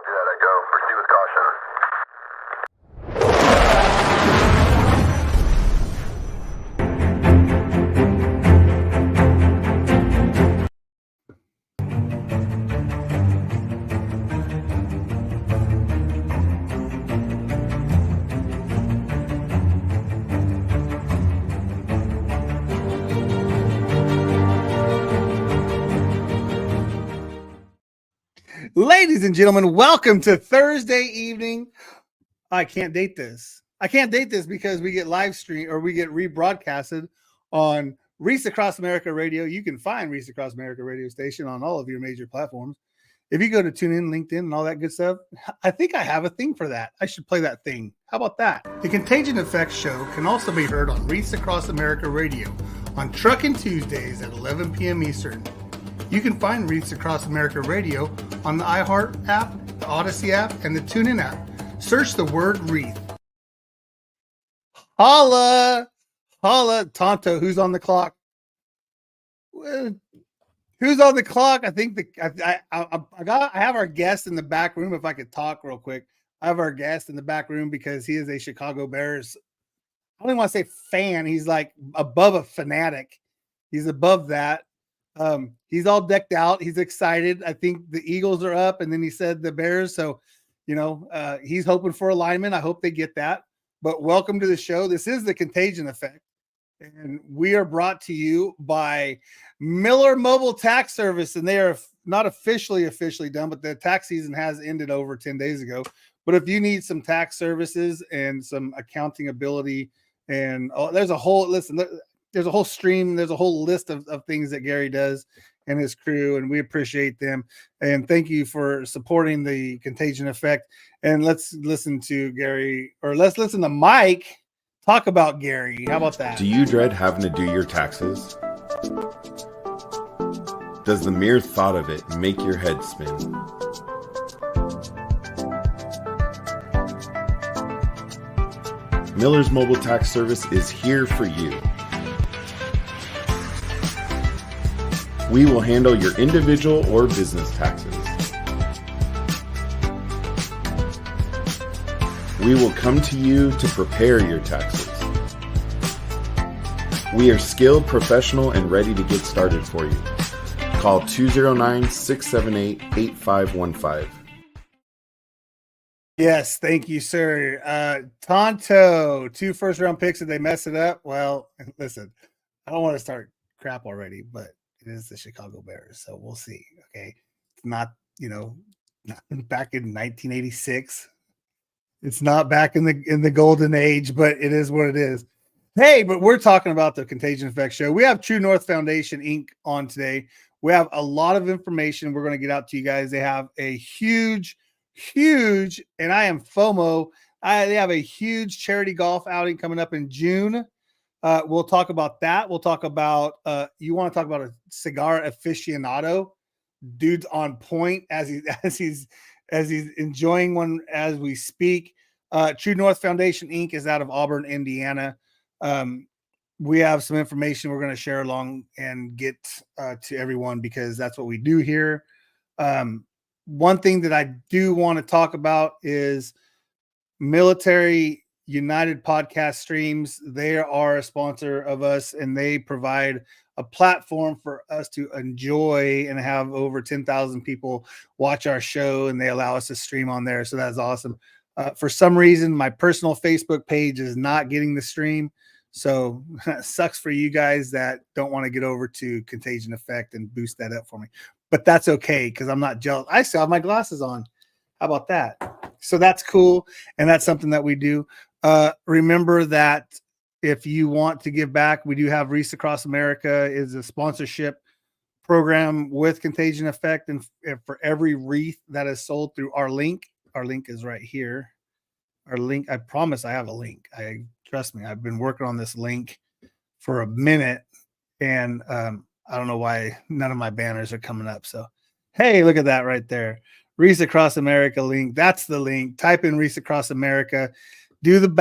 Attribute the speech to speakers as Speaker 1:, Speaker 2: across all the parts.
Speaker 1: Copy that, Echo. Proceed with caution.
Speaker 2: Ladies and gentlemen, welcome to Thursday evening. I can't date this. Because we get live stream or we get rebroadcasted on Reese Across America Radio. You can find Reese Across America Radio Station on all of your major platforms. If you go to TuneIn, LinkedIn, and all that good stuff, I think I have a thing for that. I should play that thing. How about that? The Contagion Effect Show can also be heard on Reese Across America Radio on Truckin' Tuesdays at 11 p.m. Eastern. You can find Reese Across America Radio on the iHeart app, the Odyssey app, and the TuneIn app. Search the word Reese. Holla! Holla! Tonto, who's on the clock? Who's on the clock? I think I have our guest in the back room. If I could talk real quick, I have our guest in the back room because he is a Chicago Bears. I don't even want to say fan. He's like above a fanatic. He's above that. He's all decked out. He's excited. I think the Eagles are up, and then he said the Bears. So, he's hoping for alignment. I hope they get that. But welcome to the show. This is the Contagion Effect, and we are brought to you by Miller Mobile Tax Service, and they are not officially done, but the tax season has ended over 10 days ago. But if you need some tax services and some accounting ability, and there's a whole stream, there's a whole list of things that Gary does and his crew, and we appreciate them. And thank you for supporting the Contagion Effect. And let's listen to Gary, or let's listen to Mike talk about Gary. How about that?
Speaker 3: Do you dread having to do your taxes? Does the mere thought of it make your head spin? Miller's Mobile Tax Service is here for you. We will handle your individual or business taxes. We will come to you to prepare your taxes. We are skilled, professional, and ready to get started for you. Call 209-678-8515.
Speaker 2: Yes, thank you, sir. Tonto, 2 first-round picks. Did they mess it up? Well, listen, I don't want to start crap already, but it is the Chicago Bears, so we'll see. Okay, it's not not back in 1986. It's not back in the golden age, but it is what it is. Hey, but we're talking about the Contagion Effect Show. We have True North Foundation Inc. on today. We have a lot of information we're going to get out to you guys. They have a huge, and I am FOMO. They have a huge charity golf outing coming up in June. We'll talk about that. We'll talk about you want to talk about a cigar aficionado, dude's on point as he's enjoying one as we speak. True North Foundation Inc. is out of Auburn, Indiana. We have some information we're going to share along and get to everyone because that's what we do here. One thing that I do want to talk about is Military United podcast streams. They are a sponsor of us, and they provide a platform for us to enjoy and have over 10,000 people watch our show, and they allow us to stream on there. So that's awesome. For some reason, my personal Facebook page is not getting the stream. So it sucks for you guys that don't want to get over to Contagion Effect and boost that up for me. But that's okay because I'm not jealous. I still have my glasses on. How about that? So that's cool. And that's something that we do. Remember that if you want to give back, we do have Reese Across America is a sponsorship program with Contagion Effect. And for every wreath that is sold through our link is right here. Our link, I promise I have a link. Trust me, I've been working on this link for a minute, and I don't know why none of my banners are coming up. So, hey, look at that right there. Reese Across America link. That's the link. Type in Reese Across America. Do the / and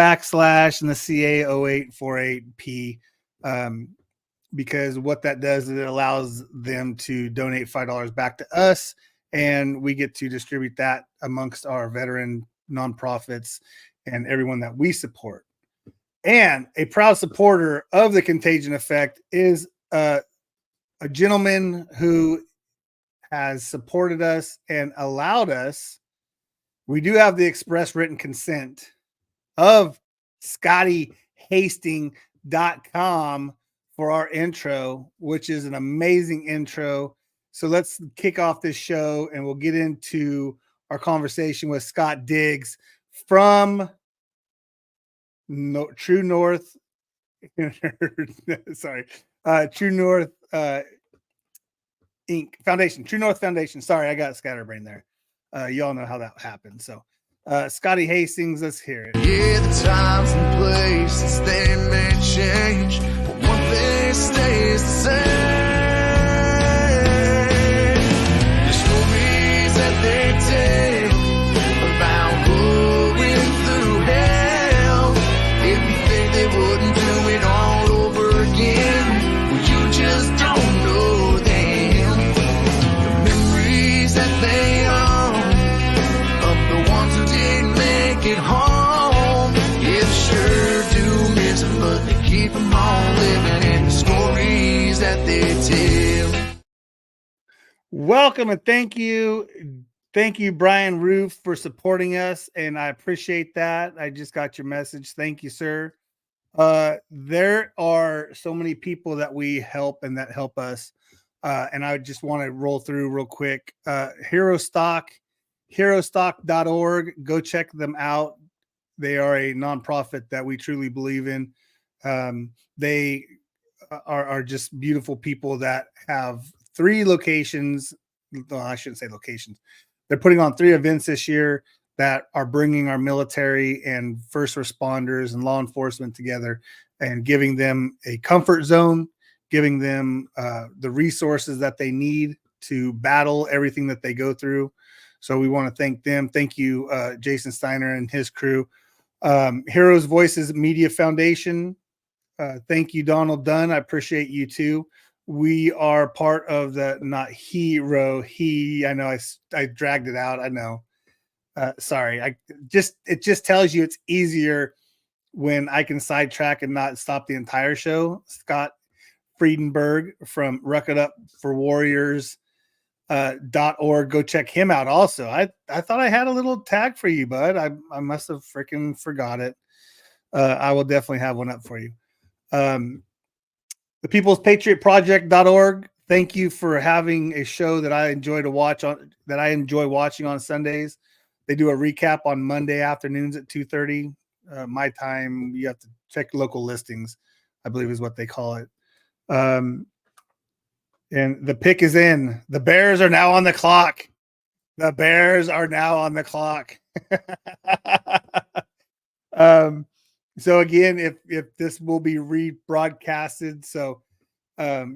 Speaker 2: the CA0848P because what that does is it allows them to donate $5 back to us, and we get to distribute that amongst our veteran nonprofits and everyone that we support. And a proud supporter of the Contagion Effect is a gentleman who has supported us and allowed us. We do have the express written consent of ScottyHastings.com for our intro, which is an amazing intro. So let's kick off this show and we'll get into our conversation with Scott Diggs from True North. Sorry, True North Inc. Foundation, True North Foundation. Sorry, I got scatterbrain there. Y'all know how that happened. So, Scotty Hastings, let's hear it.
Speaker 4: Yeah, the times and places they may change, but one thing stays the same. The stories that they tell about going through hell. If you think they wouldn't do it all over again, well, you just don't know them. The memories that they own of the ones who didn't make it home, yeah, sure do miss them, but they keep them on living in the stories that they tell.
Speaker 2: Welcome and thank you, Brian Roof, for supporting us, and I appreciate that. I just got your message. Thank you, sir. There are so many people that we help and that help us, and I just want to roll through real quick. Herostock.org. Go check them out. They are a nonprofit that we truly believe in. They are just beautiful people that have 3 locations. Well, I shouldn't say locations. They're putting on 3 events this year that are bringing our military and first responders and law enforcement together and giving them a comfort zone, giving them the resources that they need to battle everything that they go through. So we want to thank them. Thank you, Jason Steiner and his crew. Heroes Voices Media Foundation. Thank you, Donald Dunn. I appreciate you too. We are part of the not hero. I know I dragged it out. I know. Sorry. It just tells you it's easier when I can sidetrack and not stop the entire show. Scott Friedenberg from Ruck It Up for Warriors. .org. Go check him out also. I thought I had a little tag for you, bud. I must have freaking forgot it. I will definitely have one up for you. The People's Patriot Project.org. Thank you for having a show that I enjoy watching on Sundays. They do a recap on Monday afternoons at 2:30 my time. You have to check local listings, I believe is what they call it. And the pick is in. The Bears are now on the clock. So again, if this will be rebroadcasted, so oh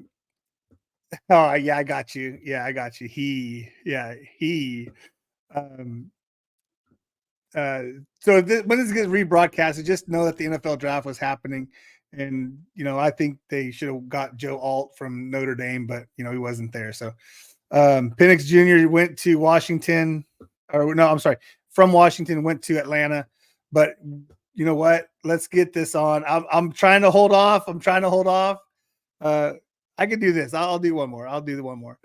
Speaker 2: yeah, I got you. Yeah, I got you. So when this gets rebroadcasted, just know that the NFL draft was happening. And, I think they should have got Joe Alt from Notre Dame, but, he wasn't there. So Penix Jr. went to Washington, from Washington, went to Atlanta. But you know what? Let's get this on. I'm trying to hold off. I can do this. I'll do one more. I'll do the one more.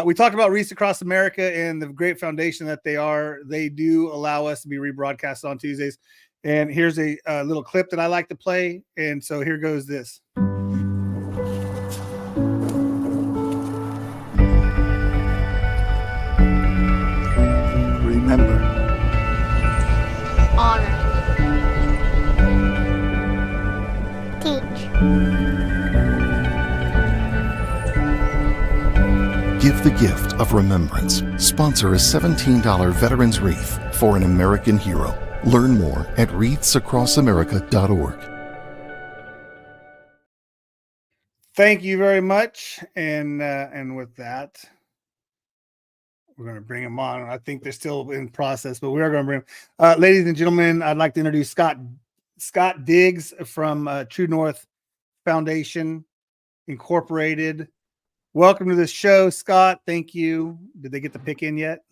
Speaker 2: We talked about Reese Across America and the great foundation that they are. They do allow us to be rebroadcast on Tuesdays. And here's a little clip that I like to play. And so here goes this. Remember.
Speaker 5: Honor. Teach.
Speaker 6: Give the gift of remembrance. Sponsor a $17 Veterans Wreath for an American hero. Learn more at wreathsacrossamerica.org.
Speaker 2: Thank you very much. And with that, we're going to bring him on. I think they're still in process, but we are going to bring him. Ladies and gentlemen, I'd like to introduce Scott Diggs from True North Foundation Incorporated. welcome to the show, Scott. Thank you. Did they get the pick in yet?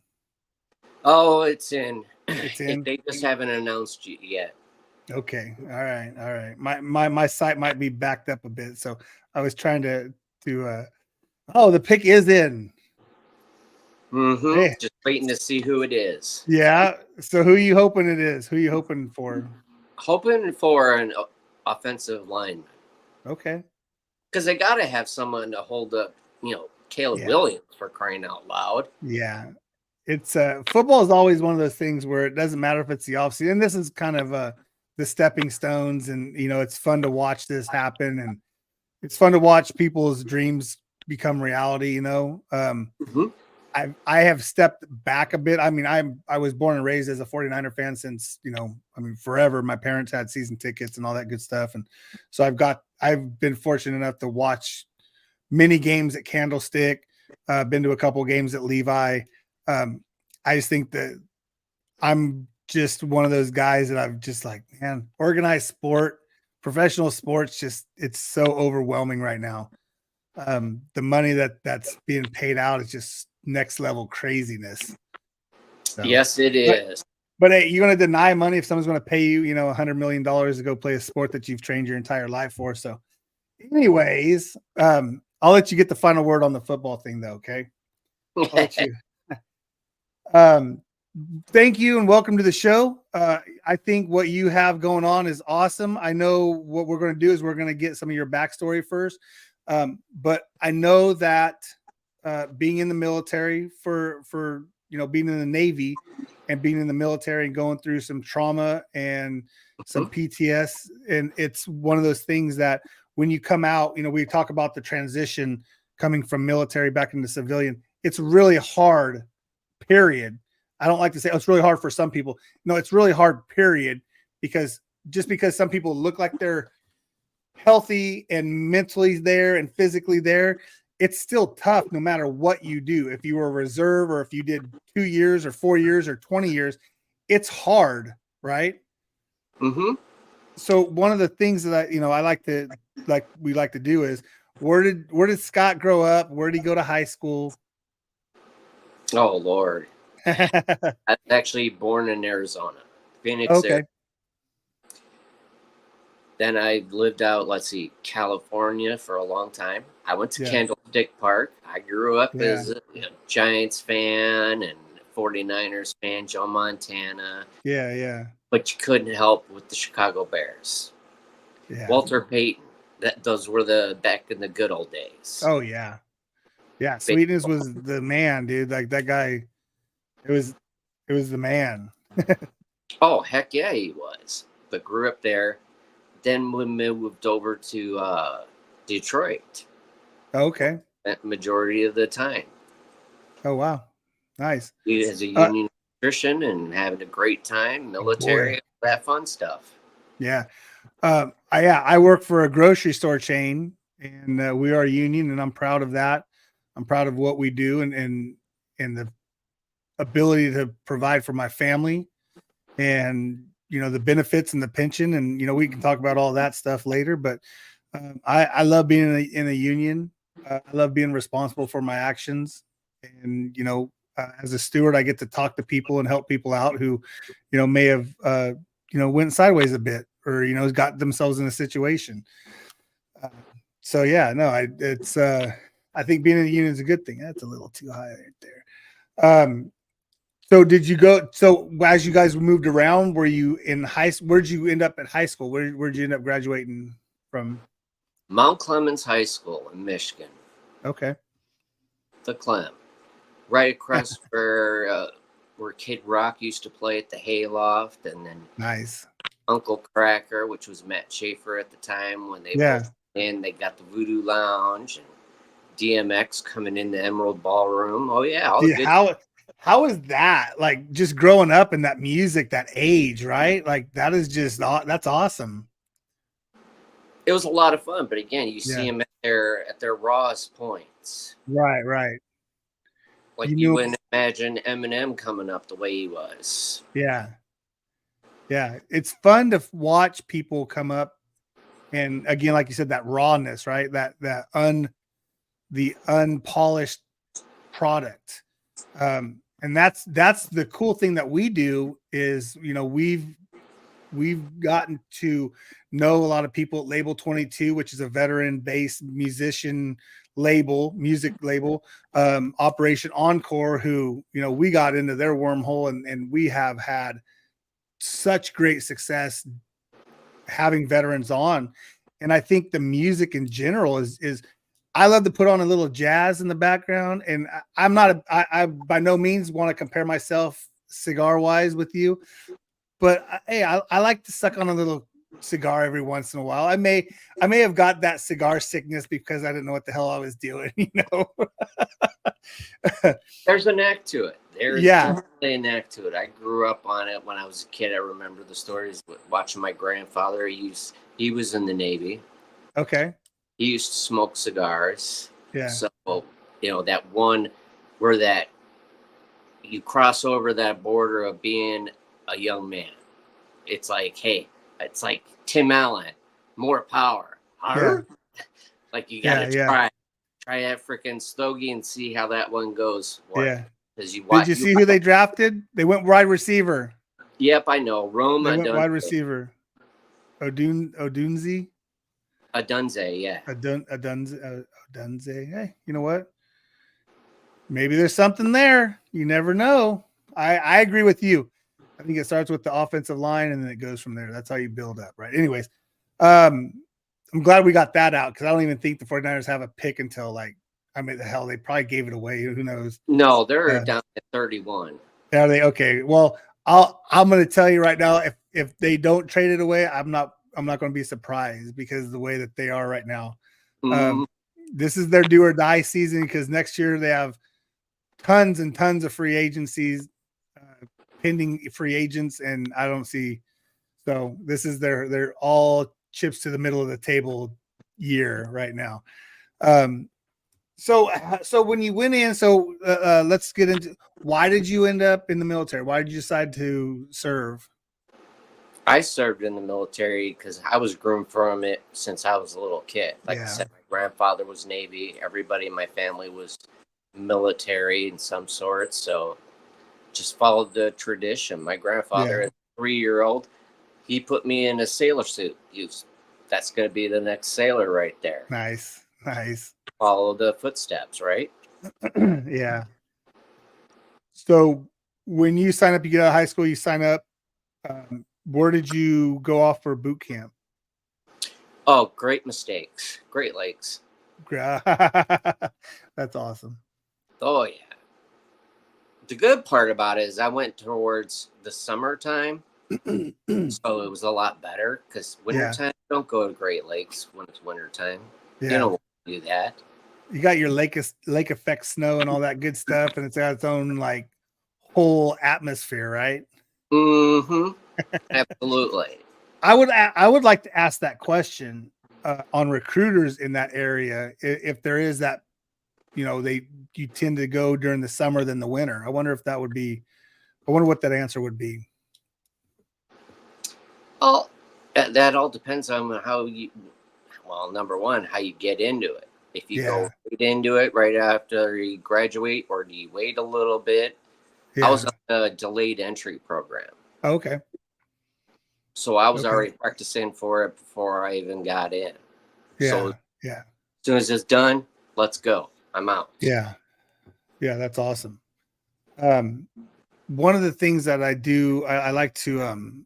Speaker 7: Oh, it's in.
Speaker 2: It's in.
Speaker 7: They just haven't announced it yet.
Speaker 2: Okay. All right. My site might be backed up a bit, so I was trying to oh, the pick is in.
Speaker 7: Mm-hmm.
Speaker 2: Hey.
Speaker 7: Just waiting to see who it is.
Speaker 2: Yeah. So who you hoping it is? Who you hoping for?
Speaker 7: Hoping for an offensive lineman.
Speaker 2: Okay.
Speaker 7: Because they got to have someone to hold up, Caleb Williams, for crying out loud.
Speaker 2: Yeah. It's football is always one of those things where it doesn't matter if it's the offseason. And this is kind of the stepping stones, and it's fun to watch this happen, and it's fun to watch people's dreams become reality.
Speaker 7: Mm-hmm.
Speaker 2: I have stepped back a bit. I mean, I was born and raised as a 49er fan since, forever. My parents had season tickets and all that good stuff. And so I've been fortunate enough to watch many games at Candlestick, been to a couple games at Levi. I just think that I'm just one of those guys that I've just like, man, organized sport, professional sports, it's so overwhelming right now. The money that's being paid out is just next level craziness. So,
Speaker 7: yes, it is.
Speaker 2: But hey, you're going to deny money if someone's going to pay you, $100 million to go play a sport that you've trained your entire life for. So anyways, I'll let you get the final word on the football thing though. Okay. I'll let you. Thank you and welcome to the show. I think what you have going on is awesome. I know what we're going to do is we're going to get some of your backstory first. But I know that being in the military for being in the Navy and being in the military and going through some trauma and some PTS, and it's one of those things that when you come out, we talk about the transition coming from military back into civilian. It's really hard, period. I don't like to say it's really hard for some people. No, it's really hard, period, because just because some people look like they're healthy and mentally there and physically there, it's still tough no matter what you do. If you were a reserve or if you did 2 years or 4 years or 20 years, it's hard, right?
Speaker 7: Mm-hmm.
Speaker 2: So one of the things that we like to do is where did Scott grow up? Where did he go to high school?
Speaker 7: Oh Lord. I was actually born in Arizona, Phoenix.
Speaker 2: Okay.
Speaker 7: Arizona. Then I lived out, California for a long time. I went to Candlestick Park. I grew up as a Giants fan and 49ers fan, Joe Montana.
Speaker 2: Yeah.
Speaker 7: But you couldn't help with the Chicago Bears.
Speaker 2: Yeah.
Speaker 7: Walter Payton. Those were back in the good old days.
Speaker 2: Oh, yeah. Yeah, Sweetness was the man, dude. Like that guy, it was the man.
Speaker 7: Oh, heck yeah, he was. But grew up there. Then we moved over to Detroit.
Speaker 2: Okay.
Speaker 7: That majority of the time.
Speaker 2: Oh, wow. Nice.
Speaker 7: He was a union electrician and having a great time, military, that fun stuff.
Speaker 2: Yeah. I work for a grocery store chain, and we are a union, and I'm proud of that. I'm proud of what we do and the ability to provide for my family and, the benefits and the pension. And, we can talk about all that stuff later, but I love being in a union. I love being responsible for my actions. And, as a steward, I get to talk to people and help people out who, may have, went sideways a bit or, got themselves in a situation. I think being in a union is a good thing. That's a little too high right there. So did you go? So as you guys moved around, were you in high school? Where'd you end up at high school? Where'd you end up graduating from?
Speaker 7: Mount Clemens High School in Michigan.
Speaker 2: Okay.
Speaker 7: The Clem. Right across where Kid Rock used to play at the Hayloft, and then
Speaker 2: Nice.
Speaker 7: Uncle Cracker, which was Matt Schaefer at the time when they they got the Voodoo Lounge and DMX coming in the Emerald Ballroom. Oh yeah.
Speaker 2: How is that? Like just growing up in that music, that age, right? Like that is that's awesome.
Speaker 7: It was a lot of fun, but again, you see them at their rawest points.
Speaker 2: Right.
Speaker 7: Like you wouldn't imagine Eminem coming up the way he was.
Speaker 2: Yeah. It's fun to watch people come up, and again, like you said, that rawness, right? the unpolished product. And that's the cool thing that we do is, we've gotten to know a lot of people at Label 22, which is a veteran-based music label, Operation Encore, who, we got into their wormhole, and we have had such great success having veterans on. And I think the music in general is I love to put on a little jazz in the background, and I by no means want to compare myself cigar wise with you, but hey, I like to suck on a little cigar every once in a while. I may have got that cigar sickness because I didn't know what the hell I was doing,
Speaker 7: There's a knack to it. There's
Speaker 2: Yeah.
Speaker 7: definitely a knack to it. I grew up on it when I was a kid. I remember the stories watching my grandfather. He was in the Navy.
Speaker 2: Okay.
Speaker 7: He used to smoke cigars.
Speaker 2: Yeah.
Speaker 7: So, that one where that you cross over that border of being a young man. It's like, hey, it's like Tim Allen, more power. Arr? Like you got to try that freaking stogie and see how that one goes.
Speaker 2: Yeah.
Speaker 7: Did you
Speaker 2: see who they drafted? They went wide receiver.
Speaker 7: Yep, I know. Rome.
Speaker 2: They went wide receiver. Odunze.
Speaker 7: Adunze, yeah.
Speaker 2: Odunze. Hey, you know what? Maybe there's something there. You never know. I agree with you. I think it starts with the offensive line and then it goes from there. That's how you build up, right? Anyways, I'm glad we got that out because I don't even think the 49ers have a pick until the hell, they probably gave it away. Who knows?
Speaker 7: No, they're down at 31.
Speaker 2: Are they? Okay. Well, I'm going to tell you right now, if they don't trade it away, I'm not going to be surprised because of the way that they are right now. This is their do or die season because next year they have tons and tons of free agencies, pending free agents, and I don't see. So this is their all chips to the middle of the table year right now. So when you went in, let's get into why did you end up in the military? Why did you decide to serve?
Speaker 7: I served in the military because I was groomed from it since I was a little kid. Like I said, my grandfather was Navy. Everybody in my family was military in some sort. So just followed the tradition. My grandfather, as a 3-year-old, he put me in a sailor suit. That's going to be the next sailor right there.
Speaker 2: Nice.
Speaker 7: Follow the footsteps, right?
Speaker 2: Yeah. So when you sign up, you get out of high school, you sign up. Where did you go off for boot camp?
Speaker 7: Oh, great mistakes. Great Lakes.
Speaker 2: That's awesome.
Speaker 7: Oh, yeah. The good part about it is I went towards the summertime, so it was a lot better because wintertime, don't go to Great Lakes when it's wintertime.
Speaker 2: Yeah.
Speaker 7: You don't want to do that.
Speaker 2: You got your lake effect snow and all that good stuff, and it's got its own whole atmosphere, right?
Speaker 7: Mm-hmm. Absolutely.
Speaker 2: I would like to ask that question on recruiters in that area. If there is that, you tend to go during the summer than the winter. I wonder what that answer would be.
Speaker 7: Oh, that all depends on number one, how you get into it. If you go right into it right after you graduate, or do you wait a little bit? I was on a delayed entry program.
Speaker 2: Okay.
Speaker 7: So I was already practicing for it before I even got in. So as soon as it's done, let's go. I'm out.
Speaker 2: Yeah. Yeah, that's awesome. One of the things that I do, I like to,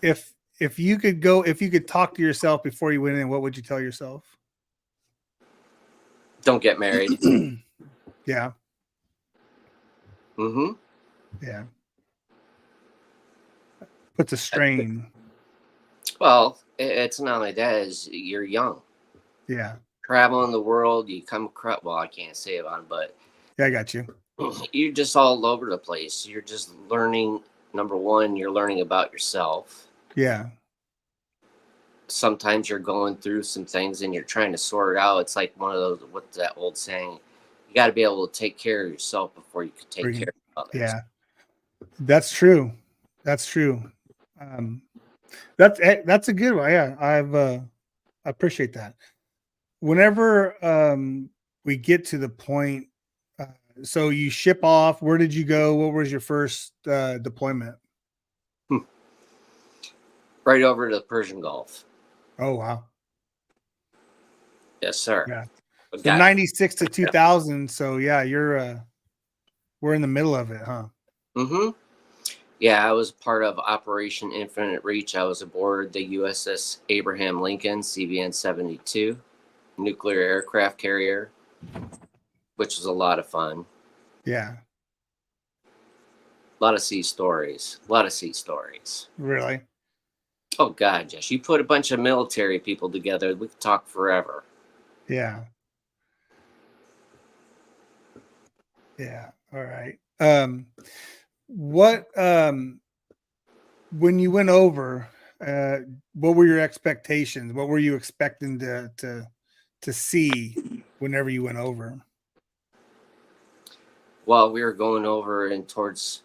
Speaker 2: if you could talk to yourself before you went in, what would you tell yourself?
Speaker 7: Don't get married.
Speaker 2: Yeah.
Speaker 7: Mm-hmm.
Speaker 2: Yeah. Puts a strain.
Speaker 7: Well, it's not only that, is you're young.
Speaker 2: Yeah.
Speaker 7: Traveling the world, you come across, I can't say it on, but
Speaker 2: yeah, I got you.
Speaker 7: You're just all over the place. You're just learning. Number one, you're learning about yourself.
Speaker 2: Yeah.
Speaker 7: Sometimes you're going through some things and you're trying to sort it out. It's like one of those, what's that old saying? You got to be able to take care of yourself before you can take care of others.
Speaker 2: Yeah. That's true. That's true. That's a good one. Yeah. I appreciate that. whenever we get to the point, so you ship off, where did you go? What was your first deployment?
Speaker 7: Right over to the Persian Gulf.
Speaker 2: Oh, wow.
Speaker 7: Yes, sir.
Speaker 2: Yeah.
Speaker 7: But
Speaker 2: So 96 to 2000. So yeah, we're in the middle of it, huh?
Speaker 7: Mm-hmm. Yeah, I was part of Operation Infinite Reach. I was aboard the USS Abraham Lincoln, CVN-72, nuclear aircraft carrier, which was a lot of fun.
Speaker 2: Yeah.
Speaker 7: A lot of sea stories. A lot of sea stories.
Speaker 2: Really?
Speaker 7: Oh, God, Josh. You put a bunch of military people together, we could talk forever.
Speaker 2: Yeah. Yeah. All right. What when you went over, what were your expectations? What were you expecting to see whenever you went over?
Speaker 7: Well, we were going over and towards,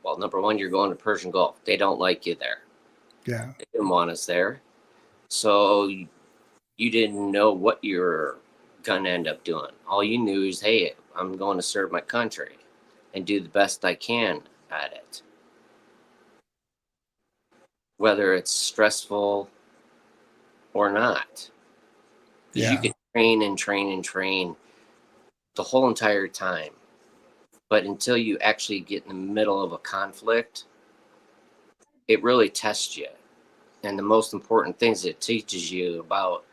Speaker 7: well, number one, you're going to Persian Gulf. They don't like you there.
Speaker 2: Yeah.
Speaker 7: They didn't want us there. So you didn't know what you were going to end up doing. All you knew is, hey, I'm going to serve my country and do the best I can at it. Whether it's stressful or not. Because you could train and train and train the whole entire time. But until you actually get in the middle of a conflict, it really tests you. And the most important things it teaches you about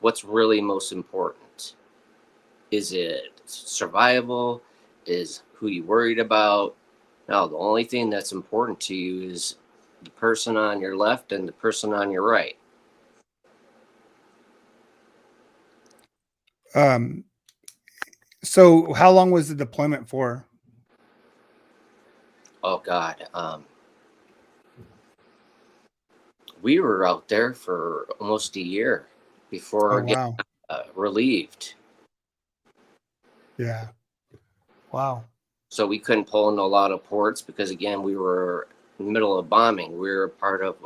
Speaker 7: what's really most important. Is it survival? Is who you worried about? No, the only thing that's important to you is the person on your left and the person on your right.
Speaker 2: So how long was the deployment for?
Speaker 7: Oh God. We were out there for almost a year before getting relieved.
Speaker 2: Yeah. Wow.
Speaker 7: So we couldn't pull into a lot of ports because, again, we were in the middle of bombing. We were part of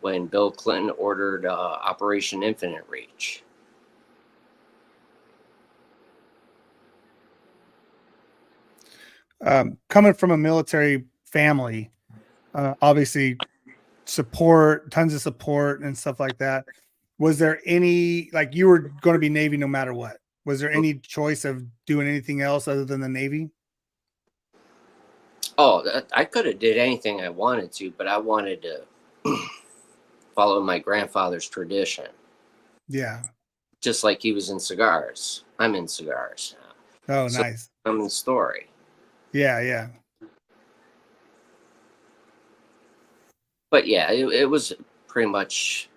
Speaker 7: when Bill Clinton ordered Operation Infinite Reach.
Speaker 2: Coming from a military family, obviously tons of support and stuff like that. Was there any, like, you were going to be Navy no matter what? Was there any choice of doing anything else other than the Navy?
Speaker 7: Oh, I could have did anything I wanted to, but I wanted to follow my grandfather's tradition.
Speaker 2: Yeah.
Speaker 7: Just like he was in cigars. I'm in cigars now.
Speaker 2: Oh,
Speaker 7: So
Speaker 2: nice.
Speaker 7: I'm in the story.
Speaker 2: Yeah, yeah.
Speaker 7: But yeah, it was pretty much,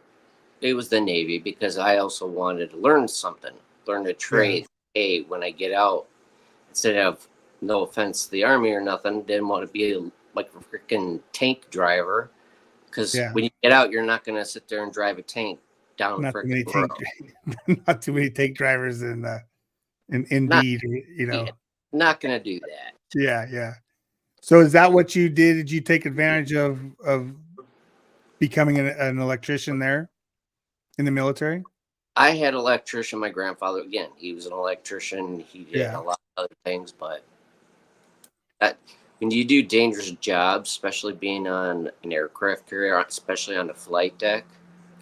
Speaker 7: it was the Navy because I also wanted to learn something, learn a trade. Hey, when I get out, instead of, no offense to the Army or nothing, didn't want to be like a freaking tank driver. Because when you get out, you're not going to sit there and drive a tank down
Speaker 2: Not too many
Speaker 7: freaking road.
Speaker 2: not too many tank drivers in Indeed, you know.
Speaker 7: Yeah, not going to do that.
Speaker 2: Yeah, yeah. So is that what you did? Did you take advantage of becoming an electrician there in the military?
Speaker 7: I had an electrician. My grandfather, again, he was an electrician. He did a lot of other things, but when you do dangerous jobs, especially being on an aircraft carrier, especially on the flight deck,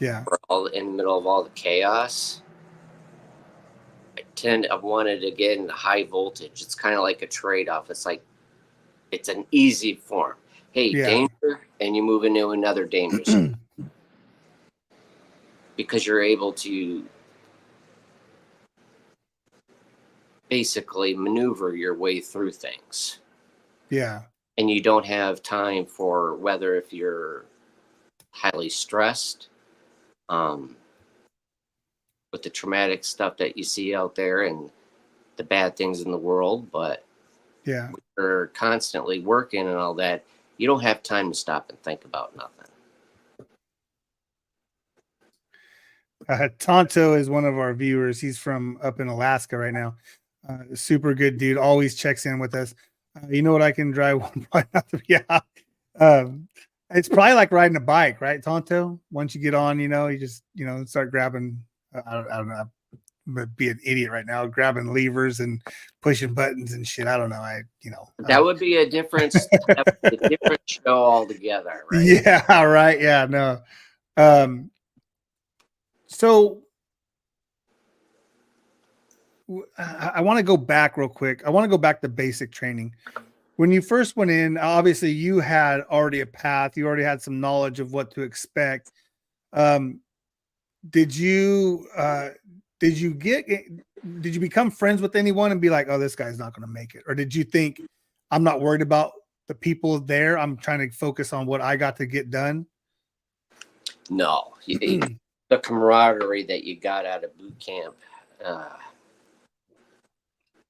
Speaker 7: or all in the middle of all the chaos, I wanted to get into high voltage. It's kind of like a trade-off. It's like, it's an easy form. Hey, danger, and you move into another dangerous because you're able to basically maneuver your way through things.
Speaker 2: Yeah.
Speaker 7: And you don't have time for whether if you're highly stressed, with the traumatic stuff that you see out there and the bad things in the world, but we're constantly working and all that. You don't have time to stop and think about nothing.
Speaker 2: Tonto is one of our viewers. He's from up in Alaska right now. Super good dude. Always checks in with us. You know what? I can drive one. It's probably like riding a bike, right, Tonto? Once you get on, you just, start grabbing I don't know. I'm gonna be an idiot right now, grabbing levers and pushing buttons and shit. I don't know.
Speaker 7: That would be a difference. That would be a different show altogether, right?
Speaker 2: Yeah, right. Yeah, no. So I want to go back real quick. I want to go back to basic training. When you first went in, obviously you had already a path. You already had some knowledge of what to expect. Did you become friends with anyone and be like, oh, this guy's not going to make it? Or did you think, I'm not worried about the people there, I'm trying to focus on what I got to get done?
Speaker 7: No, the camaraderie that you got out of boot camp,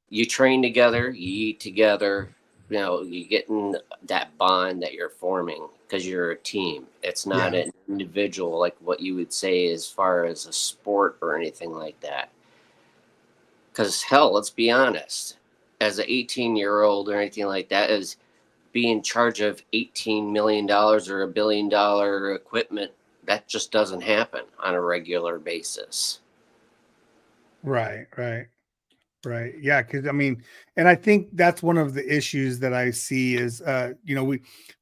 Speaker 7: you train together, you eat together, you getting that bond that you're forming because you're a team. It's not an individual like what you would say as far as a sport or anything like that. Because hell, let's be honest, as an 18-year-old or anything like that, is being in charge of $18 million or $1 billion equipment, that just doesn't happen on a regular basis. Right.
Speaker 2: Yeah. Cause and I think that's one of the issues that I see is,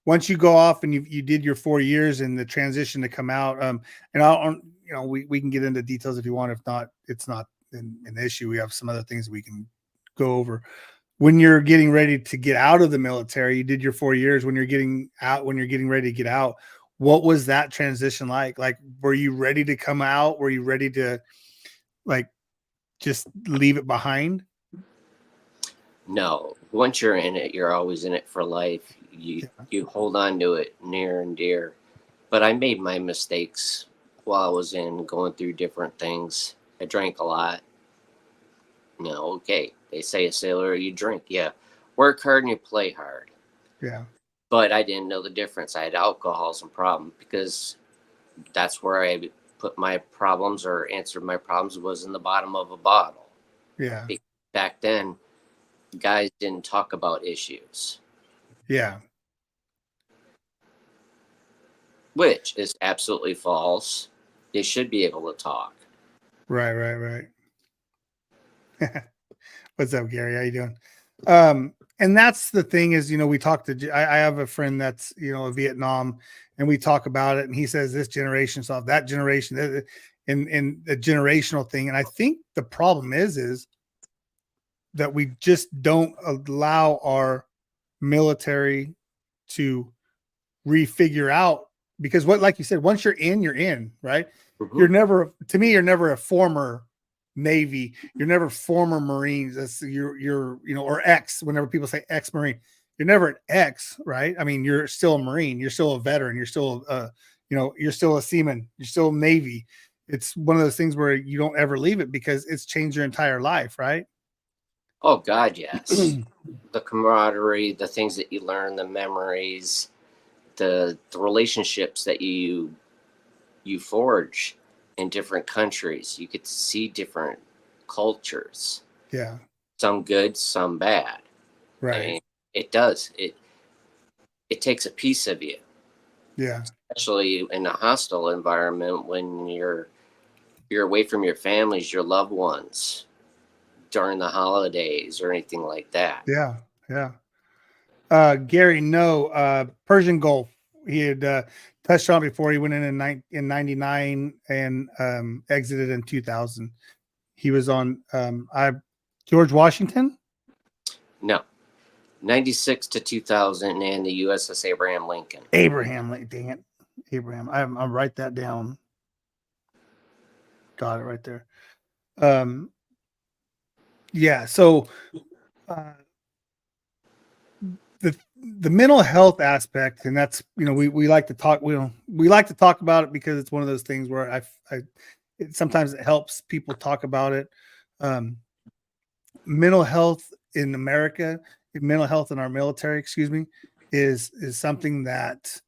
Speaker 2: once you go off and you did your 4 years and the transition to come out, and we can get into details if you want. If not, it's not an issue. We have some other things we can go over. When you're getting ready to get out of the military, you did your 4 years. When you're getting ready to get out, what was that transition like? Like, were you ready to come out? Were you ready to just leave it behind?
Speaker 7: No, once you're in it, you're always in it for life. You hold on to it near and dear. But I made my mistakes while I was going through different things. I drank a lot. Okay, they say a sailor, you drink. Yeah, work hard and you play hard.
Speaker 2: Yeah.
Speaker 7: But I didn't know the difference. I had alcoholism problem because that's where I put my problems or answered my problems was in the bottom of a bottle.
Speaker 2: Yeah.
Speaker 7: Back then, guys didn't talk about issues.
Speaker 2: Yeah.
Speaker 7: Which is absolutely false. They should be able to talk.
Speaker 2: Right. What's up, Gary? How you doing? And that's the thing is, we talked to, I have a friend that's, a Vietnam, and we talk about it, and he says this generation solved that generation in the generational thing. And I think the problem is that we just don't allow our military to refigure out, because like you said, once you're in, right? Mm-hmm. You're never a former Navy, you're never former Marines. That's you're or X. Whenever people say ex-Marine, you're never an X, right? You're still a Marine, you're still a veteran, you're still you're still a seaman, you're still Navy. It's one of those things where you don't ever leave it because it's changed your entire life, right?
Speaker 7: Oh God, yes. The camaraderie, the things that you learn, the memories, the relationships that you forge in different countries. You get to see different cultures.
Speaker 2: Yeah.
Speaker 7: Some good, some bad.
Speaker 2: Right.
Speaker 7: It does. It takes a piece of you.
Speaker 2: Yeah.
Speaker 7: Especially in a hostile environment when you're away from your families, your loved ones during the holidays or anything like that.
Speaker 2: Yeah. Gary, Persian Gulf. He had touched on before. He went in 99 and exited in 2000. He was on George Washington.
Speaker 7: No, 96 to 2000 and the USS Abraham Lincoln.
Speaker 2: Dang it, Abraham. I'll write that down. Got it right there. Yeah. So the mental health aspect, and that's we like to talk we like to talk about it because it's one of those things where sometimes it helps people talk about it. Mental health in America, mental health in our military, is something that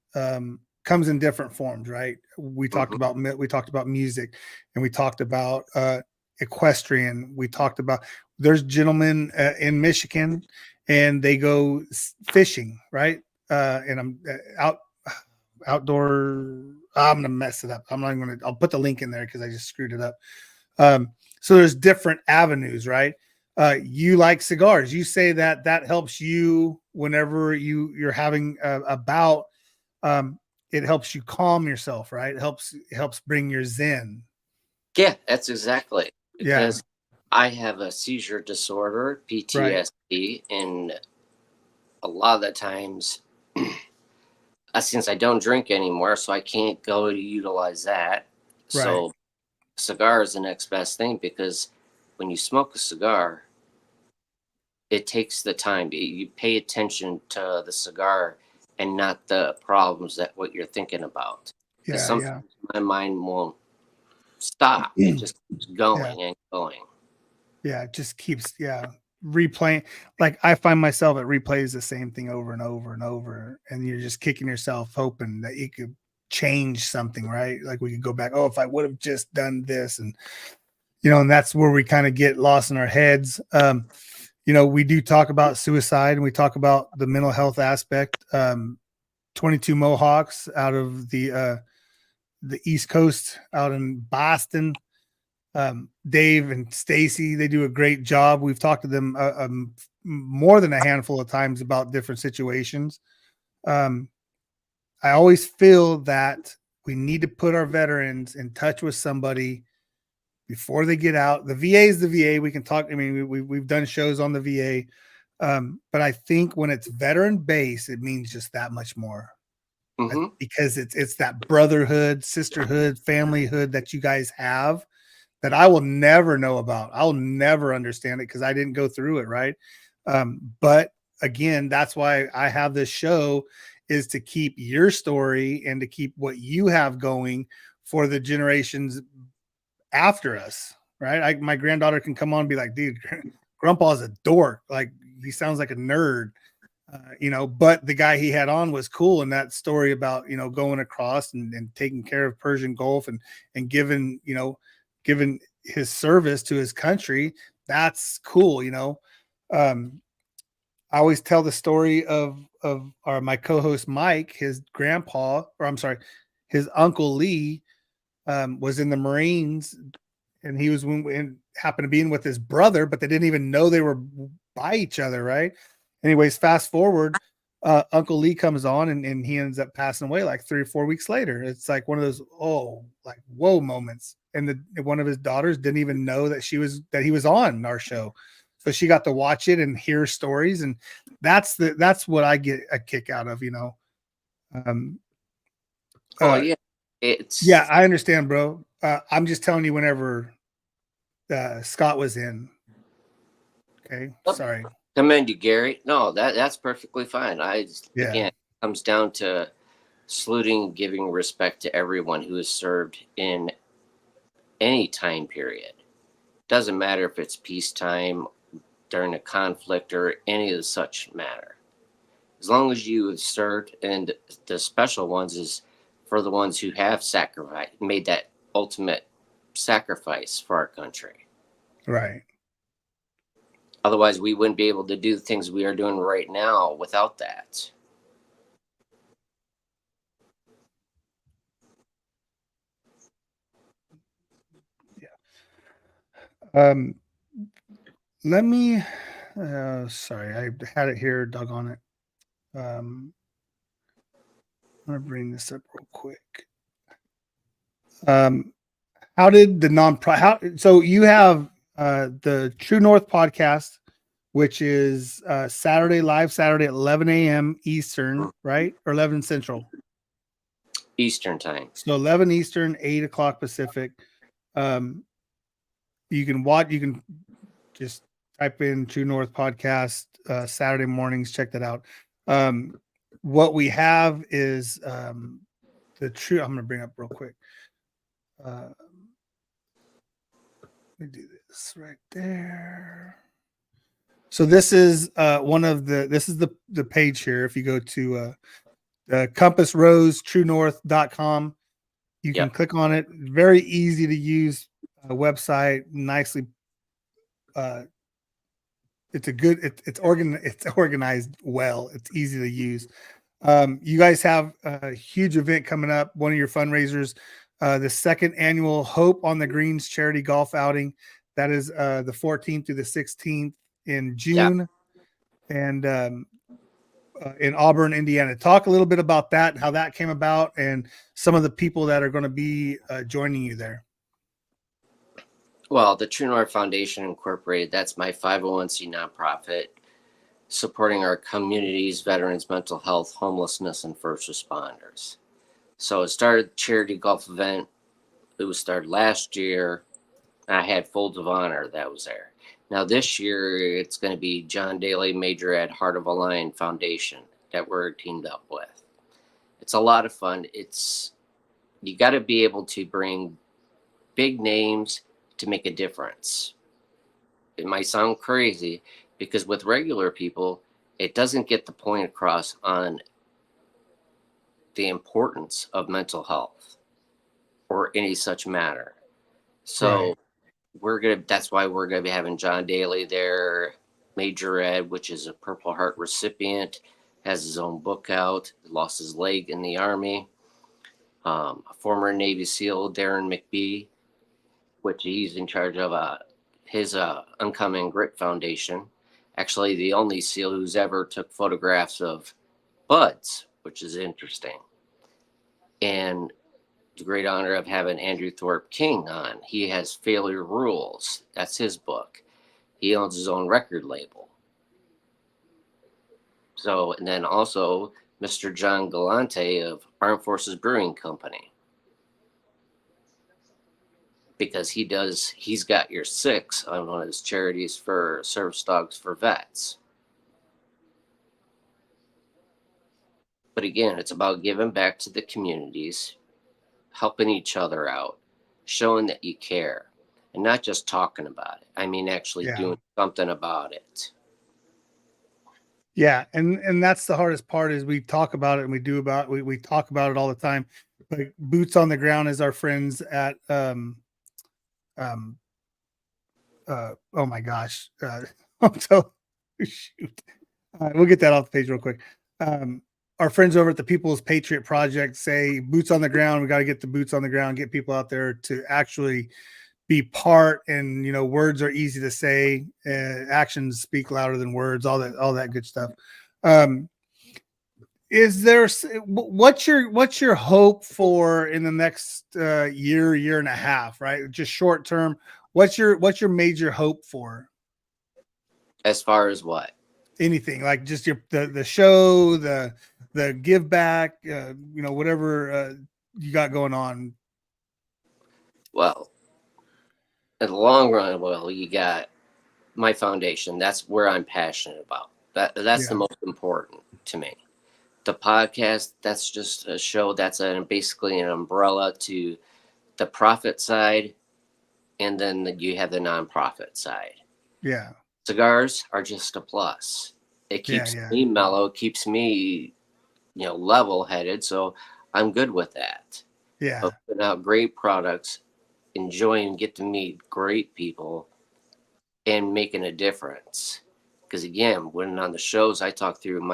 Speaker 2: comes in different forms, right? We talked about music, and we talked about equestrian. We talked about there's gentlemen in Michigan, and they go fishing, right? And I'm outdoor. I'm gonna mess it up. I'll put the link in there because I just screwed it up. So there's different avenues, right? You like cigars. You say that helps you whenever you're having a bout. It helps you calm yourself, right? It helps bring your zen.
Speaker 7: Yeah, that's exactly
Speaker 2: Yeah.
Speaker 7: because I have a seizure disorder, PTSD, and a lot of the times, since I don't drink anymore, so I can't go to utilize that.
Speaker 2: Right.
Speaker 7: So, cigar is the next best thing because when you smoke a cigar, it takes the time. You pay attention to the cigar and not the problems that what you're thinking about. Because
Speaker 2: Yeah,
Speaker 7: sometimes my mind won't stop. It just keeps going and going.
Speaker 2: Yeah, it just keeps replaying. Like I find myself it replays the same thing over and over and over, and you're just kicking yourself, hoping that you could change something, right? Like we could go back. Oh, if I would have just done this, and and that's where we kind of get lost in our heads. We do talk about suicide, and we talk about the mental health aspect. 22 Mohawks out of the East Coast, out in Boston. Dave and Stacy, they do a great job. We've talked to them more than a handful of times about different situations. I always feel that we need to put our veterans in touch with somebody before they get out. The VA is the VA. We can talk. I mean, we've done shows on the VA, but I think when it's veteran based, it means just that much more. Because it's that brotherhood, sisterhood, familyhood that you guys have that I will never know about. I'll never understand it because I didn't go through it, right? But again, that's why I have this show, is to keep your story and to keep what you have going for the generations after us, right? My granddaughter can come on and be like, dude, Grandpa's a dork. Like, he sounds like a nerd. But the guy he had on was cool. And that story about, going across and taking care of Persian Gulf and giving his service to his country, that's cool. I always tell the story of my co-host Mike, his uncle Lee, was in the Marines, and he was happened to be in with his brother, but they didn't even know they were by each other, right? Anyways, fast forward, Uncle Lee comes on and he ends up passing away like 3 or 4 weeks later. It's like one of those like whoa moments. And one of his daughters didn't even know that he was on our show, so she got to watch it and hear stories, and that's what I get a kick out of. Yeah, I understand, bro. I'm just telling you whenever Scott was in. Okay, sorry.
Speaker 7: Commend you, Gary. No, that's perfectly fine. Again, it comes down to saluting, giving respect to everyone who has served in any time period. Doesn't matter if it's peacetime, during a conflict, or any of the such matter. As long as you have served, and the special ones is for the ones who have made that ultimate sacrifice for our country.
Speaker 2: Right.
Speaker 7: Otherwise, we wouldn't be able to do the things we are doing right now without that.
Speaker 2: Yeah. Let me. Sorry, I had it here. Doggone it. I'm gonna bring this up real quick. How did the nonprofit? So you have the True North podcast, which is Saturday at 11 a.m. Eastern, right? Or 11 Central.
Speaker 7: Eastern time.
Speaker 2: So 11 Eastern, 8 o'clock Pacific. You can just type in True North podcast Saturday mornings. Check that out. What we have is the true. I'm going to bring up real quick. Let me do this right there. So this is the page here. If you go to compassrosetruenorth.com, you can click on it. Very easy to use website, nicely. It's organized well. It's easy to use. You guys have a huge event coming up. One of your fundraisers, The second annual Hope on the Greens charity golf outing. That is the 14th through the 16th in June. And in Auburn, Indiana. Talk a little bit about that, how that came about, and some of the people that are going to be joining you there.
Speaker 7: Well, the True North Foundation Incorporated, that's my 501c nonprofit supporting our communities, veterans, mental health, homelessness, and first responders. So it started charity golf event. It was started last year. I had Folds of Honor that was there. Now this year it's going to be John Daly, Major Ed, Heart of a Lion Foundation that we're teamed up with. It's a lot of fun. You got to be able to bring big names to make a difference. It might sound crazy because with regular people, it doesn't get the point across on the importance of mental health or any such matter. So that's why we're gonna be having John Daly there, Major Ed, which is a Purple Heart recipient, has his own book out, lost his leg in the Army. A former Navy SEAL, Darren McBee, which he's in charge of his Uncommon Grit Foundation. Actually, the only SEAL who's ever took photographs of buds, which is interesting. And the great honor of having Andrew Thorpe King on. He has Failure Rules. That's his book. He owns his own record label. So, and then also Mr. John Galante of Armed Forces Brewing Company. Because he's got your 6 on one of his charities for service dogs for vets. But again, it's about giving back to the communities, helping each other out, showing that you care, and not just talking about it. I mean, actually doing something about it.
Speaker 2: Yeah, and that's the hardest part is we talk about it and we talk about it all the time. Like boots on the ground is our friends at oh my gosh. So shoot. We'll get that off the page real quick. Our friends over at the People's Patriot Project say boots on the ground. We got to get the boots on the ground, get people out there to actually be part. And, words are easy to say. Actions speak louder than words, all that good stuff. What's your hope for in the next year and a half, right? Just short term. What's your major hope for?
Speaker 7: As far as what?
Speaker 2: Anything, like just the show, the give back, whatever you got going on.
Speaker 7: Well, in the long run, you got my foundation. That's where I'm passionate about. That's the most important to me. The podcast, that's just a show. That's basically an umbrella to the profit side, and then you have the nonprofit side.
Speaker 2: Yeah. Cigars
Speaker 7: are just a plus. It keeps me mellow, keeps me, level-headed. So I'm good with that.
Speaker 2: Yeah.
Speaker 7: But putting out great products, enjoying, get to meet great people, and making a difference. Because again, when on the shows, I talk through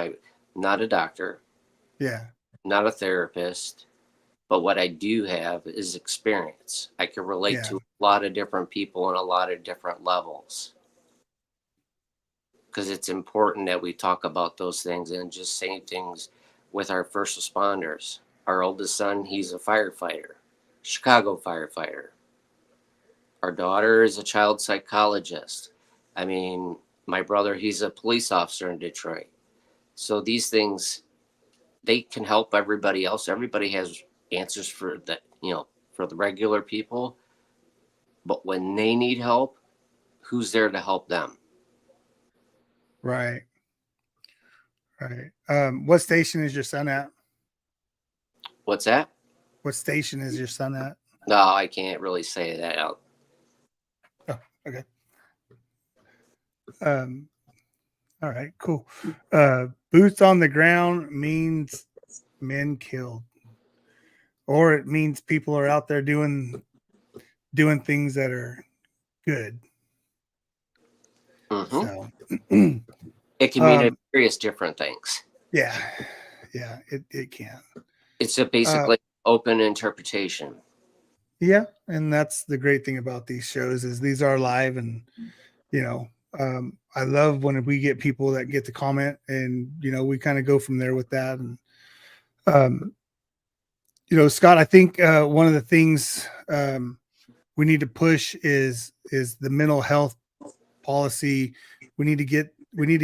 Speaker 7: not a doctor.
Speaker 2: Yeah.
Speaker 7: Not a therapist. But what I do have is experience. I can relate to a lot of different people on a lot of different levels. Because it's important that we talk about those things and just say things with our first responders. Our oldest son, he's a firefighter, Chicago firefighter. Our daughter is a child psychologist. I mean, my brother, he's a police officer in Detroit. So these things, they can help everybody else. Everybody has answers for that, for the regular people. But when they need help, who's there to help them?
Speaker 2: Right. What station is your son at?
Speaker 7: What's that?
Speaker 2: What station is your son at?
Speaker 7: No, I can't really say that out.
Speaker 2: Oh, okay. All right, cool. Boots on the ground means men killed, or it means people are out there doing things that are good.
Speaker 7: Mm-hmm.
Speaker 2: So
Speaker 7: it can mean various different things.
Speaker 2: Yeah, it can.
Speaker 7: It's a basically open interpretation.
Speaker 2: Yeah, and that's the great thing about these shows is these are live, and you know, I love when we get people that get to comment, and we kind of go from there with that. And um, Scott, I think one of the things we need to push is the mental health policy. We need to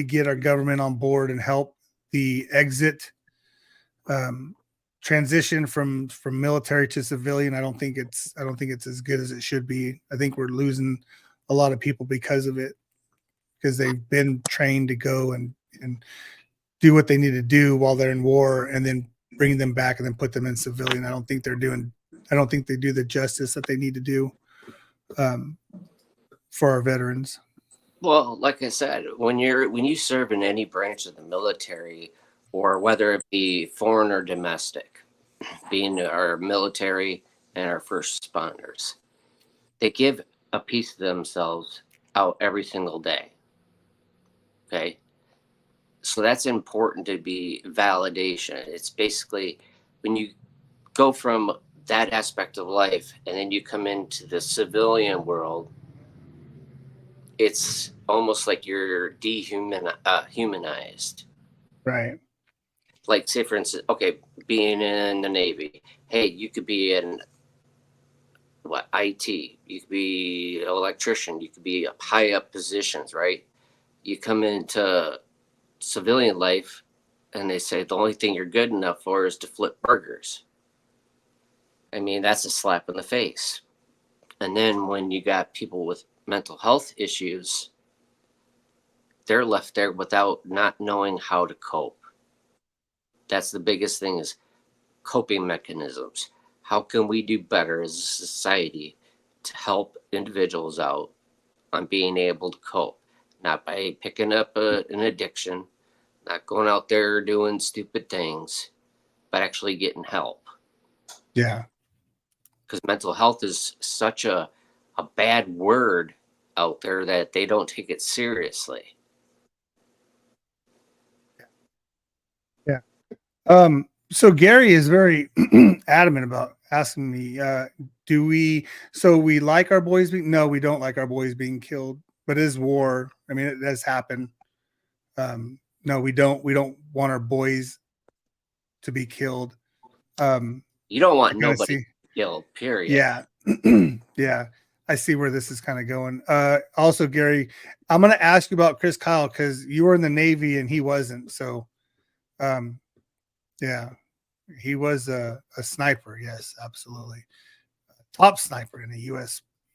Speaker 2: get our government on board and help the exit um, transition from military to civilian. I don't think it's as good as it should be. I think we're losing a lot of people because of it, because they've been trained to go and do what they need to do while they're in war, and then bring them back and then put them in civilian. I don't think they do the justice that they need to do um, for our veterans.
Speaker 7: Well, like I said, when you serve in any branch of the military, or whether it be foreign or domestic, being our military and our first responders, they give a piece of themselves out every single day. Okay. So that's important to be validation. It's basically when you go from that aspect of life and then you come into the civilian world, it's almost like you're humanized.
Speaker 2: Right.
Speaker 7: Like, say, for instance, okay, being in the Navy, hey, you could be in IT, you could be an electrician, you could be high up positions, right? You come into civilian life and they say the only thing you're good enough for is to flip burgers. I mean, that's a slap in the face. And then when you got people with mental health issues, they're left there without not knowing how to cope. That's the biggest thing, is coping mechanisms. How can we do better as a society to help individuals out on being able to cope? Not by picking up an addiction, not going out there doing stupid things, but actually getting help.
Speaker 2: Yeah.
Speaker 7: Because mental health is such a bad word out there that they don't take it seriously.
Speaker 2: Yeah. So Gary is very adamant about asking me, so we like our boys no, we don't like our boys being killed, but it is war. I mean, it does happen. No, we don't want our boys to be killed.
Speaker 7: You don't want nobody killed, period.
Speaker 2: Yeah. Yeah. I see where this is kind of going. Also, Gary, I'm going to ask you about Chris Kyle, because you were in the Navy and he wasn't. So, yeah, he was a sniper. Yes, absolutely. Top sniper in the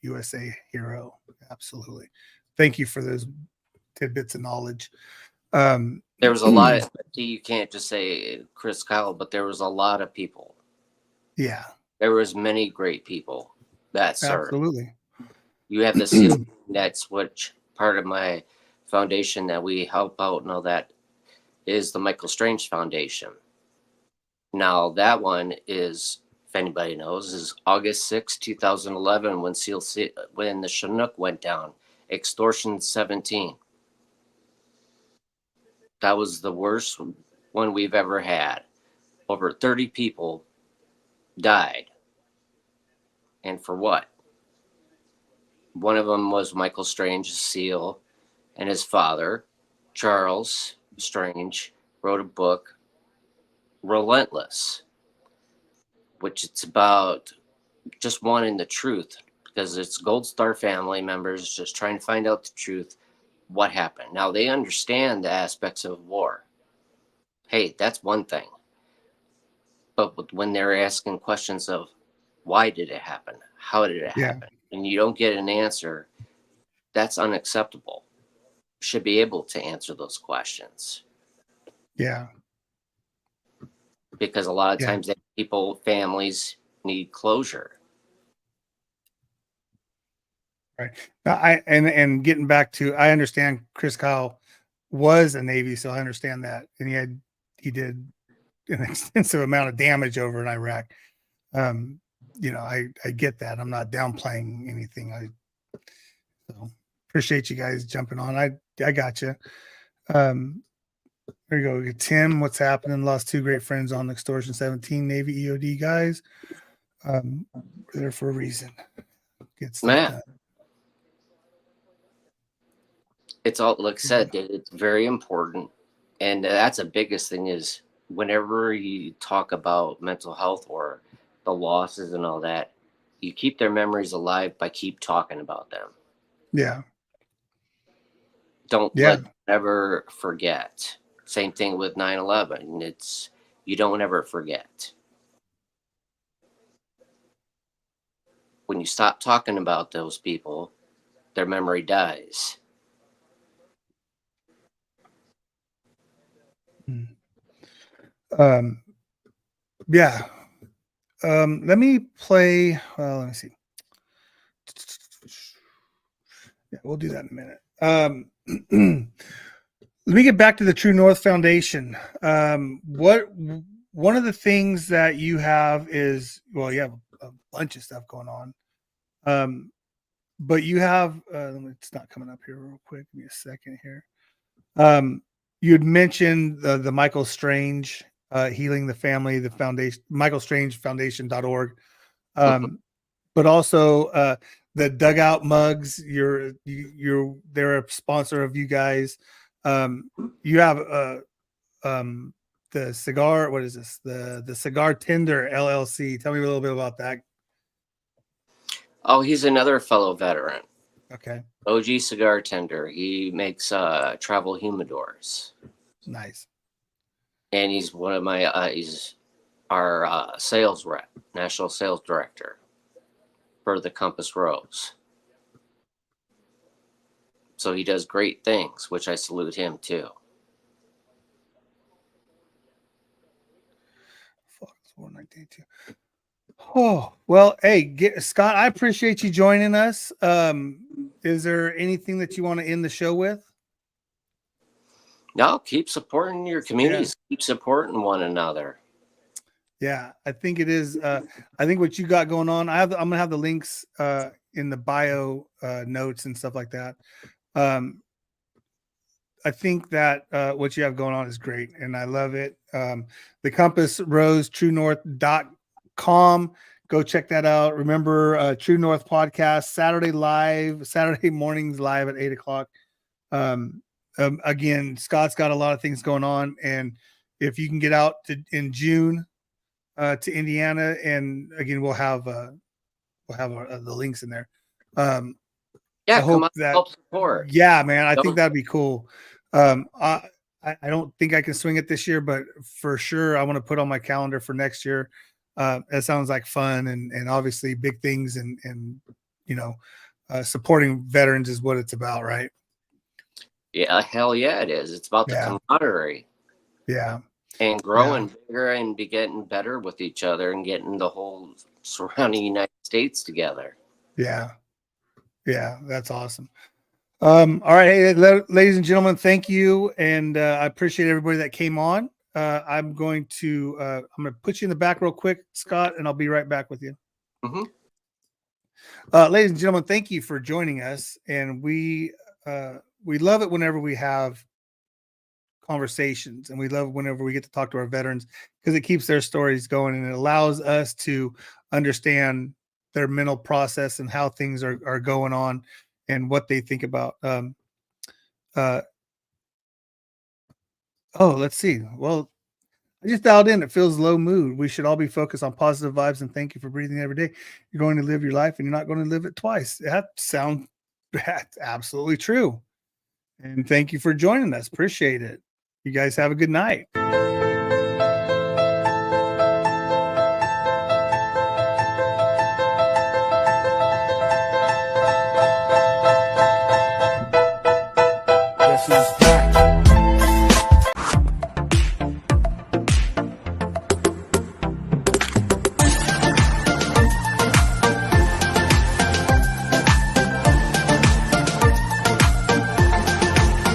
Speaker 2: USA hero. Absolutely. Thank you for those tidbits of knowledge.
Speaker 7: There was a lot of, you can't just say Chris Kyle, but there was a lot of people.
Speaker 2: Yeah.
Speaker 7: There was many great people that served.
Speaker 2: Absolutely.
Speaker 7: You have the SEAL, that's which part of my foundation that we help out and all that is the Michael Strange Foundation. Now that one is, if anybody knows, is August 6, 2011, when the Chinook went down, Extortion 17. That was the worst one we've ever had. Over 30 people died. And for what? One of them was Michael Strange, SEAL, and his father, Charles Strange, wrote a book, Relentless, which it's about just wanting the truth, because it's Gold Star family members just trying to find out the truth, what happened. Now, they understand the aspects of war. Hey, that's one thing. But when they're asking questions of why did it happen? How did it happen? And you don't get an answer, that's unacceptable. You should be able to answer those questions.
Speaker 2: Yeah.
Speaker 7: Because a lot of times families need closure.
Speaker 2: Right. And getting back to, I understand Chris Kyle was a Navy, so I understand that. And he did an extensive amount of damage over in Iraq. I get that. I'm not downplaying anything. So appreciate you guys jumping on. I got you. There you go. Tim, what's happening? Lost two great friends on Extortion 17 Navy EOD guys. We're there for a reason. Get stuff
Speaker 7: Man,
Speaker 2: done.
Speaker 7: it's all, like I said, it's very important. And that's the biggest thing is whenever you talk about mental health or the losses and all that, you keep their memories alive by keep talking about them.
Speaker 2: Yeah.
Speaker 7: Don't
Speaker 2: Yeah.
Speaker 7: let ever forget. Same thing with 9/11. It's, you don't ever forget. When you stop talking about those people, their memory dies.
Speaker 2: Yeah. Let me play. Well, let me see. Yeah, we'll do that in a minute. Let me get back to the True North Foundation. One of the things that you have is, well, you have a bunch of stuff going on. But you have, it's not coming up here real quick. Give me a second here. You had mentioned the Michael Strange Healing the Family, the foundation, michaelstrangefoundation.org. But also the Dugout mugs. They're a sponsor of you guys. You have the cigar. What is this? The Cigar Tender LLC. Tell me a little bit about that.
Speaker 7: Oh, he's another fellow veteran.
Speaker 2: Okay.
Speaker 7: OG Cigar Tender. He makes travel humidors.
Speaker 2: Nice.
Speaker 7: And he's one of my he's our sales rep, national sales director for the Compass Rose. So he does great things, which I salute him too.
Speaker 2: Oh, well, hey, Scott, I appreciate you joining us. Is there anything that you want to end the show with?
Speaker 7: No, keep supporting your communities. Yeah. Keep supporting one another.
Speaker 2: Yeah, I think it is. I think what you got going on, I'm going to have the links in the bio notes and stuff like that. I think that what you have going on is great, and I love it. The Compass Rose, TrueNorth.com. Go check that out. Remember, True North podcast, Saturday mornings live at 8:00. Again, Scott's got a lot of things going on, and if you can get out in June to Indiana, and again, we'll have the links in there.
Speaker 7: Yeah, come on, help support.
Speaker 2: Yeah, man, I think that'd be cool. I don't think I can swing it this year, but for sure, I want to put on my calendar for next year. That sounds like fun, and obviously big things, and supporting veterans is what it's about, right?
Speaker 7: Yeah, hell yeah, it is. It's about the camaraderie.
Speaker 2: Yeah.
Speaker 7: And growing bigger and be getting better with each other and getting the whole surrounding United States together.
Speaker 2: Yeah. Yeah, that's awesome. All right, hey, ladies and gentlemen, thank you, and I appreciate everybody that came on. I'm going to put you in the back real quick, Scott, and I'll be right back with you.
Speaker 7: Mm-hmm.
Speaker 2: Ladies and gentlemen, thank you for joining us, and we love it whenever we have conversations, and we love whenever we get to talk to our veterans because it keeps their stories going, and it allows us to understand their mental process and how things are going on and what they think about. Let's see. Well, I just dialed in. It feels low mood. We should all be focused on positive vibes and thank you for breathing every day. You're going to live your life and you're not going to live it twice. That's absolutely true. And thank you for joining us. Appreciate it. You guys have a good night.